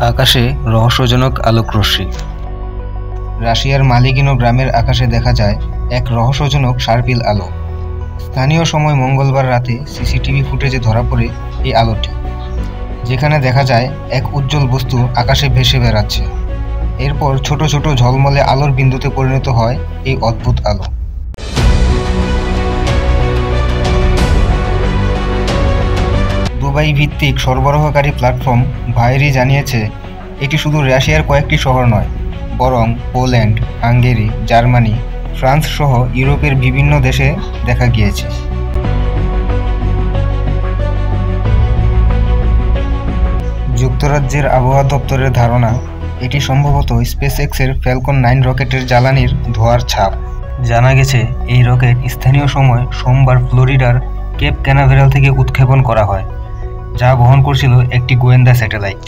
আকাশে রহস্যজনক আলোকরশ্মি। রাশিয়ার মালিগিনো গ্রামের আকাশে দেখা যায় এক রহস্যজনক সার্পিল আলো। স্থানীয় সময় মঙ্গলবার রাতে সিসিটিভি ফুটেজে ধরা পড়ে এই আলোটি, যেখানে দেখা যায় এক উজ্জ্বল বস্তু আকাশে ভেসে বেড়াচ্ছে। এরপর ছোট ছোট ঝলমলে আলোর বিন্দুতে পরিণত হয় এই অদ্ভুত আলো। দুবাই ভিত্তিক সরবরাহকারী প্ল্যাটফর্ম ভাইরি জানিয়েছে, এটি শুধু রাশিয়ার কয়েকটি শহর নয়, বরং পোল্যান্ড, হাঙ্গেরি, জার্মানি, ফ্রান্স সহ ইউরোপের বিভিন্ন দেশে দেখা গিয়েছে। যুক্তরাজ্যের আবহাওয়া দপ্তরের ধারণা, এটি সম্ভবত স্পেসএক্সের ফ্যালকন 9 রকেটের জ্বালানির ধোঁয়ার ছাপ। জানা গেছে, এই রকেট স্থানীয় সময় সোমবার ফ্লোরিডার কেপ ক্যানাভেরাল থেকে উৎক্ষেপণ করা হয়, যা বহন করছিল একটি গোয়েন্দা স্যাটেলাইট।